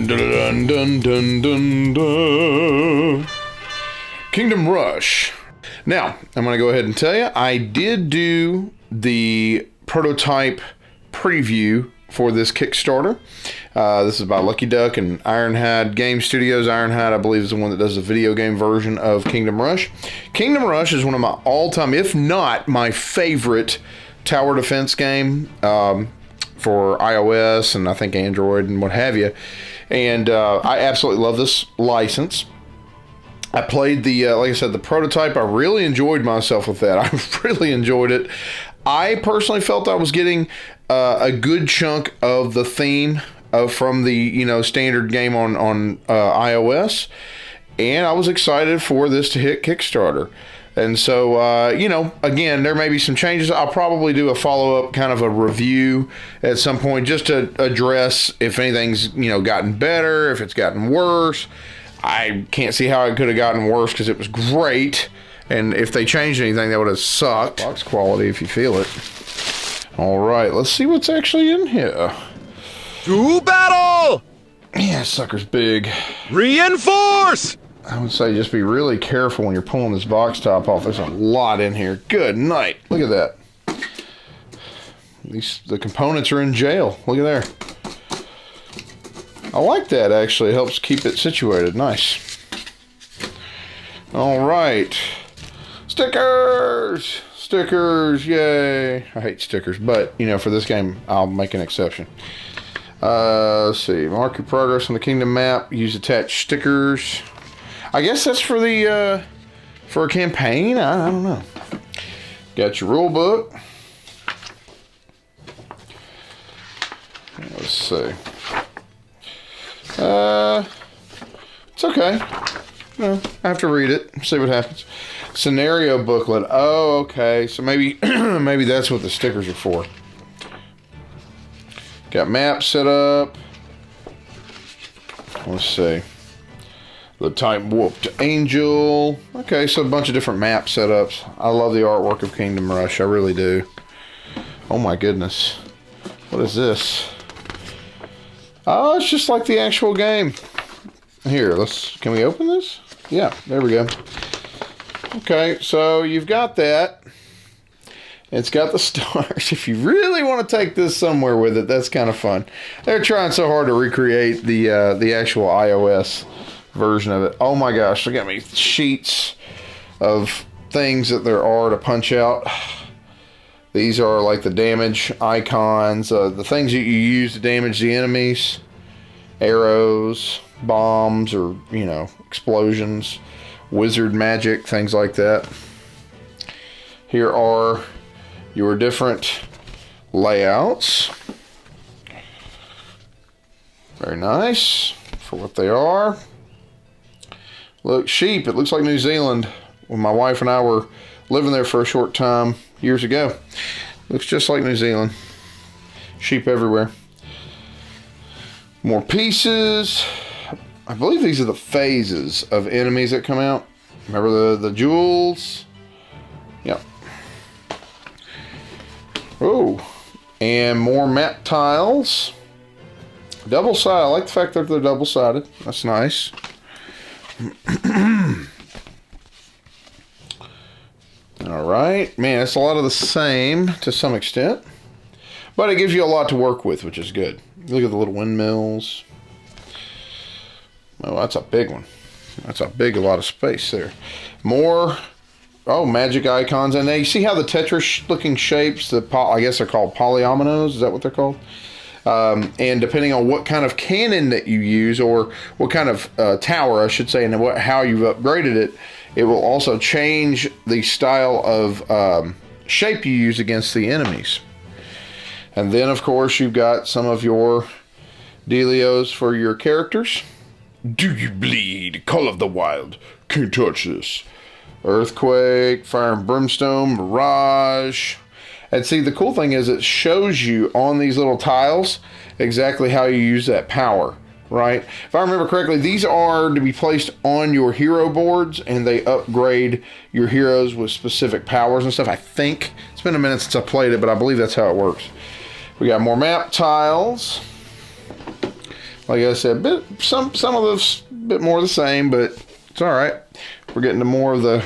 Dun, dun, dun, dun, dun. Kingdom Rush. Now, I'm going to go ahead and tell you, I did do the prototype preview for this Kickstarter. This is by Lucky Duck and Ironhide Game Studios. Ironhide, I believe, is the one that does the video game version of Kingdom Rush. Kingdom Rush is one of my all-time, if not my favorite, tower defense game for iOS and I think Android and what have you. And I absolutely love this license. I played the, like I said, the prototype. I really enjoyed myself with that. I really enjoyed it. I personally felt I was getting a good chunk of the theme from the standard game on iOS, and I was excited for this to hit Kickstarter. And so, again, there may be some changes. I'll probably do a follow-up kind of a review at some point just to address if anything's, gotten better, if it's gotten worse. I can't see how it could have gotten worse because it was great. And if they changed anything, that would have sucked. Box quality, if you feel it. All right, let's see what's actually in here. To battle! Yeah, sucker's big. Reinforce! I would say just be really careful when you're pulling this box top off. There's a lot in here. Good night. Look at that. The components are in jail. Look at there. I like that, actually. It helps keep it situated. Nice. All right. Stickers! Stickers, yay. I hate stickers, but, for this game, I'll make an exception. Let's see. Mark your progress on the kingdom map. Use attached stickers. I guess that's for the for a campaign. I don't know. Got your rule book. Let's see. It's okay. No, I have to read it. See what happens. Scenario booklet. Oh, okay. So maybe maybe that's what the stickers are for. Got maps set up. Let's see. The type Warped Angel. Okay, so a bunch of different map setups. I love the artwork of Kingdom Rush. I really do. Oh my goodness. What is this? Oh, it's just like the actual game. Here, can we open this? Yeah, there we go. Okay, so you've got that. It's got the stars. If you really want to take this somewhere with it, that's kind of fun. They're trying so hard to recreate the actual iOS version of it. Oh my gosh, look at me. Sheets of things that there are to punch out. These are like the damage icons, the things that you use to damage the enemies. Arrows, bombs, or, explosions, wizard magic, things like that. Here are your different layouts. Very nice for what they are. Look, sheep. It looks like New Zealand. When my wife and I were living there for a short time years ago. Looks just like New Zealand. Sheep everywhere. More pieces. I believe these are the phases of enemies that come out. Remember the jewels? Yep. Oh, and more map tiles. Double-sided. I like the fact that they're double-sided. That's nice. All right. Man, it's a lot of the same to some extent. But it gives you a lot to work with, which is good. Look at the little windmills. Oh, that's a big one. That's a lot of space there. More, magic icons. And you see how the Tetris-looking shapes, I guess they're called polyominoes. Is that what they're called? And depending on what kind of cannon that you use, or what kind of tower, I should say, and how you've upgraded it, it will also change the style of shape you use against the enemies. And then, of course, you've got some of your dealios for your characters. Do you bleed? Call of the Wild. Can't touch this. Earthquake, Fire and Brimstone, Mirage. And see, the cool thing is it shows you on these little tiles exactly how you use that power, right? If I remember correctly, these are to be placed on your hero boards, and they upgrade your heroes with specific powers and stuff. I think. It's been a minute since I played it, but I believe that's how it works. We got more map tiles. Like I said, some of those bit more the same, but it's all right. We're getting to more of the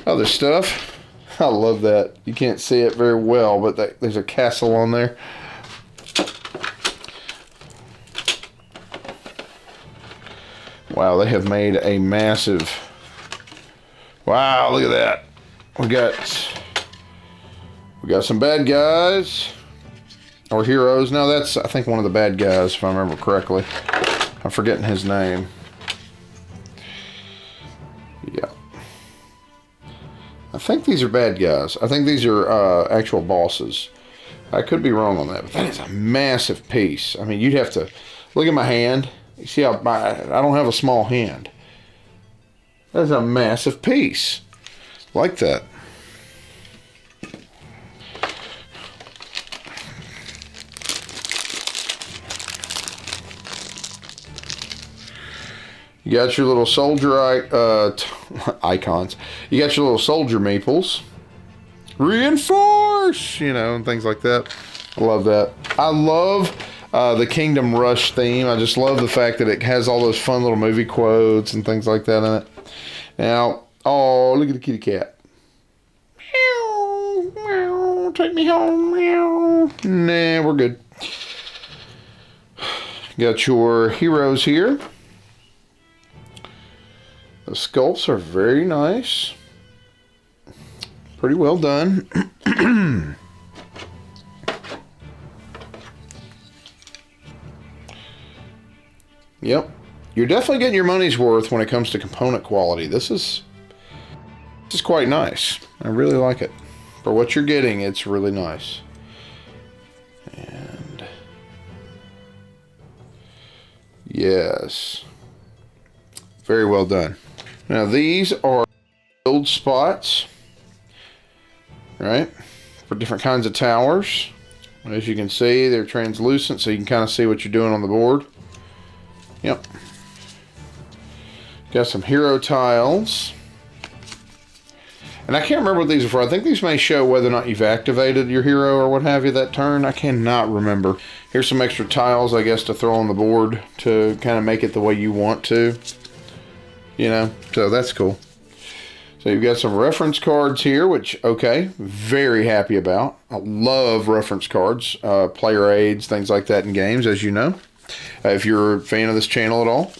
other stuff. I love that. You can't see it very well, but there's a castle on there. Wow, they have made a massive... Wow, look at that. We got some bad guys. Or heroes. No, that's, I think, one of the bad guys, if I remember correctly. I'm forgetting his name. Yeah. I think these are bad guys. I think these are actual bosses. I could be wrong on that, but that is a massive piece. I mean, you'd have to... Look at my hand. You see how I don't have a small hand. That's a massive piece. Like that. You got your little soldier icons. You got your little soldier meeples. Reinforce! You know, and things like that. I love that. I love the Kingdom Rush theme. I just love the fact that it has all those fun little movie quotes and things like that in it. Now, oh, look at the kitty cat. Meow, meow, take me home, meow. Nah, we're good. Got your heroes here. The sculpts are very nice. Pretty well done. Yep. You're definitely getting your money's worth when it comes to component quality. This is quite nice. I really like it. For what you're getting, it's really nice. And yes. Very well done. Now these are build spots, right? For different kinds of towers. As you can see, they're translucent, so you can kind of see what you're doing on the board. Yep. Got some hero tiles. And I can't remember what these are for. I think these may show whether or not you've activated your hero or what have you that turn. I cannot remember. Here's some extra tiles, I guess, to throw on the board to kind of make it the way you want to. You know, so that's cool. So you've got some reference cards here, which, okay, very happy about. I love reference cards, player aids, things like that in games, as you know. If you're a fan of this channel at all,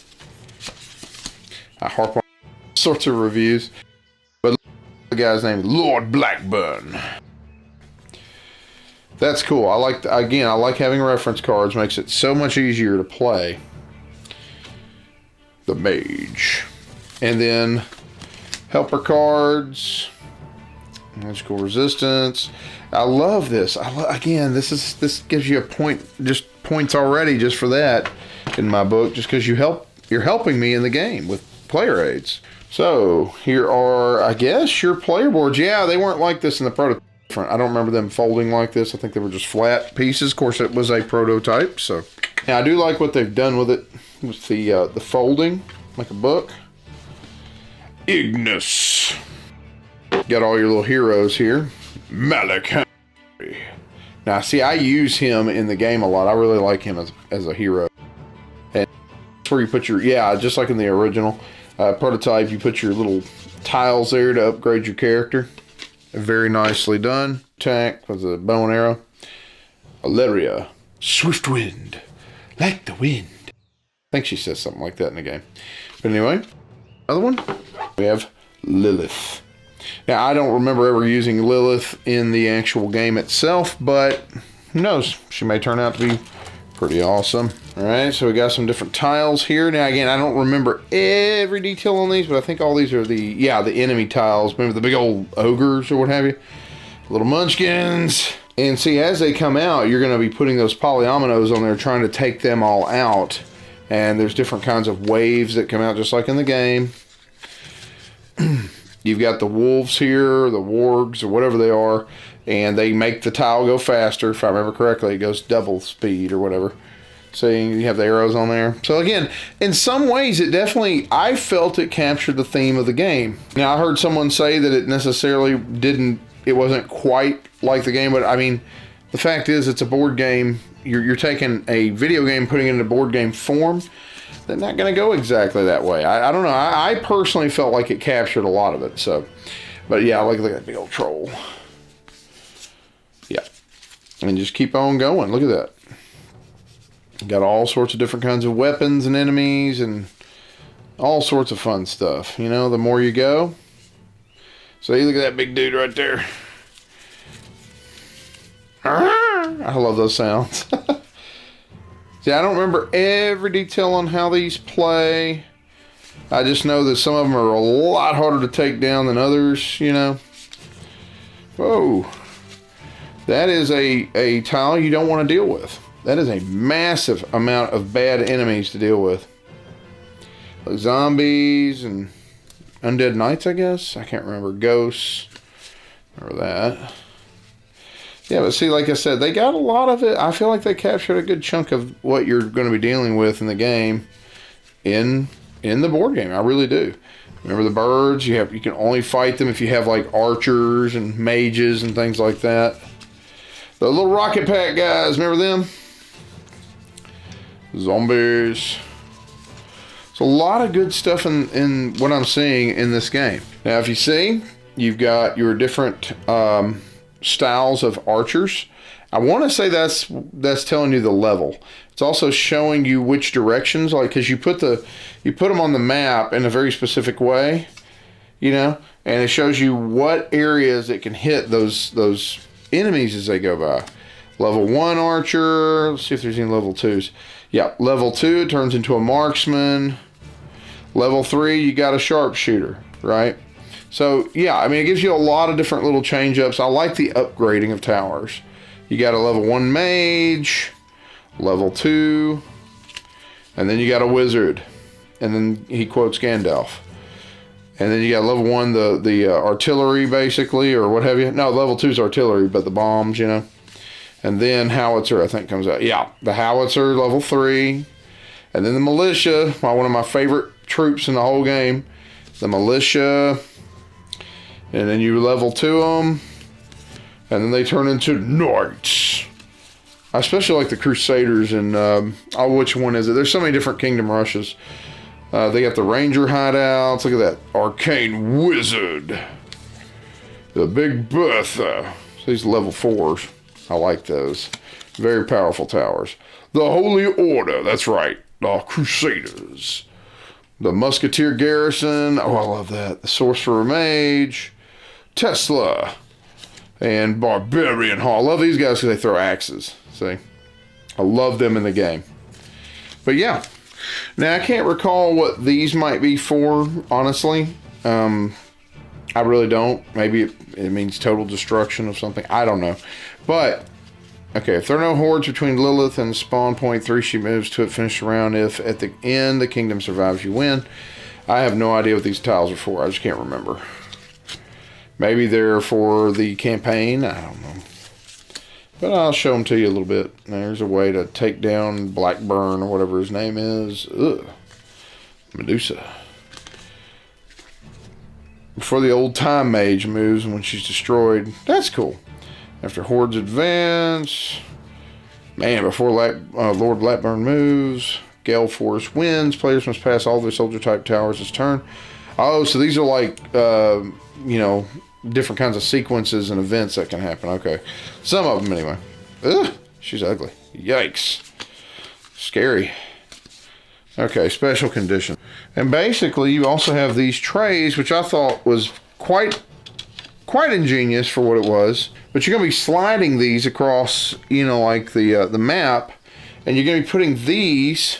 I harp on all sorts of reviews. But the guy's name is Lord Blackburn. That's cool. I like having reference cards. Makes it so much easier to play. The mage. And then helper cards, magical resistance. I love this. Again, this gives you a point, just points already just for that in my book, just because you're helping me in the game with player aids. So here are, I guess, your player boards. Yeah, they weren't like this in the prototype. I don't remember them folding like this. I think they were just flat pieces. Of course, it was a prototype. So now I do like what they've done with it, with the folding, like a book. Ignis. Got all your little heroes here. Malak. Now, see, I use him in the game a lot. I really like him as a hero. And that's where you put your, yeah, just like in the original prototype, you put your little tiles there to upgrade your character. Very nicely done. Attack with a bow and arrow. Aleria. Swift wind. Like the wind. I think she says something like that in the game. But anyway, another one. We have Lilith. Now, I don't remember ever using Lilith in the actual game itself, but who knows? She may turn out to be pretty awesome. All right, so we got some different tiles here. Now, again, I don't remember every detail on these, but I think all these are the enemy tiles. Remember the big old ogres or what have you? Little munchkins. And see, as they come out, you're going to be putting those polyominoes on there, trying to take them all out. And there's different kinds of waves that come out, just like in the game. You've got the wolves here, the wargs, or whatever they are, and they make the tile go faster. If I remember correctly, it goes double speed or whatever. So you have the arrows on there. So again, in some ways, it definitely, I felt it captured the theme of the game. Now, I heard someone say that it necessarily it wasn't quite like the game, but I mean, the fact is, it's a board game you're taking a video game, putting it in a board game form, they're not going to go exactly that way. I don't know. I personally felt like it captured a lot of it. So, but yeah, look at that big old troll. Yeah, and just keep on going. Look at that. Got all sorts of different kinds of weapons and enemies and all sorts of fun stuff. You know, the more you go. So you look at that big dude right there. I love those sounds. See, I don't remember every detail on how these play. I just know that some of them are a lot harder to take down than others, you know. Whoa. That is a tile you don't want to deal with. That is a massive amount of bad enemies to deal with. Like zombies and undead knights, I guess. I can't remember. Ghosts. Remember that. Yeah, but see, like I said, they got a lot of it. I feel like they captured a good chunk of what you're going to be dealing with in the game in the board game. I really do. Remember the birds? You can only fight them if you have like archers and mages and things like that. The little rocket pack guys, remember them? Zombies. It's a lot of good stuff in what I'm seeing in this game. Now, if you see, you've got your different styles of archers. I want to say that's telling you the level. It's also showing you which directions, like because you put them on the map in a very specific way, you know, and it shows you what areas it can hit those enemies as they go by. Level 1 archer. Let's see if there's any level 2s. Yeah, level 2 it turns into a marksman. Level 3 you got a sharpshooter, right? So yeah, I mean it gives you a lot of different little change ups. I like the upgrading of towers. You got a level 1 mage, level 2, and then you got a wizard, and then he quotes Gandalf. And then you got level 1 the artillery basically, or what have you. No, level 2 is artillery, but the bombs, you know. And then howitzer, I think, comes out. Yeah, the howitzer, level 3. And then the militia, one of my favorite troops in the whole game. The militia. And then you level 2 them. And then they turn into knights. I especially like the Crusaders and, which one is it? There's so many different Kingdom Rushes. They got the Ranger hideouts. Look at that. Arcane Wizard. The Big Bertha. These level 4s. I like those. Very powerful towers. The Holy Order. That's right. The Crusaders. The Musketeer Garrison. Oh, I love that. The Sorcerer Mage. Tesla. And Barbarian Hall. I love these guys because they throw axes. See? I love them in the game. But yeah. Now, I can't recall what these might be for, honestly. I really don't. Maybe it means total destruction of something. I don't know. But, okay, if there are no hordes between Lilith and spawn point 3, she moves to it, finish the round. If at the end the kingdom survives, you win. I have no idea what these tiles are for. I just can't remember. Maybe they're for the campaign. I don't know. But I'll show them to you a little bit. There's a way to take down Blackburn or whatever his name is. Ugh. Medusa. Before the old time mage moves when she's destroyed. That's cool. After hordes advance. Man, before Lord Blackburn moves. Gale Force wins. Players must pass all their soldier type towers this turn. Oh, so these are like, you know, different kinds of sequences and events that can happen. Okay. Some of them anyway. Ugh, she's ugly. Yikes. Scary. Okay, special condition. And basically you also have these trays, which I thought was quite ingenious for what it was. But you're going to be sliding these across, you know, like the map. And you're going to be putting these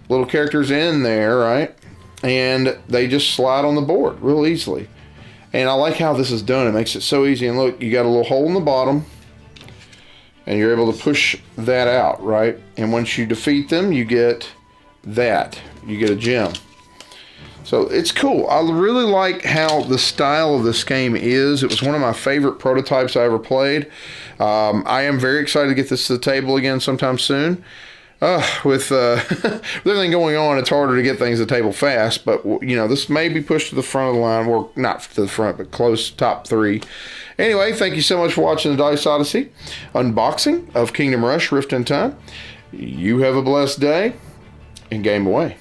little characters in there, right? And they just slide on the board real easily. And I like how this is done. It makes it so easy. And look, you got a little hole in the bottom. And you're able to push that out, right? And once you defeat them, you get that. You get a gem. So it's cool. I really like how the style of this game is. It was one of my favorite prototypes I ever played. I am very excited to get this to the table again sometime soon. With with everything going on, it's harder to get things to the table fast. But you know, this may be pushed to the front of the line. Well, not to the front, but close top 3. Anyway, thank you so much for watching the Dice Odyssey unboxing of Kingdom Rush Rift in Time. You have a blessed day, and game away.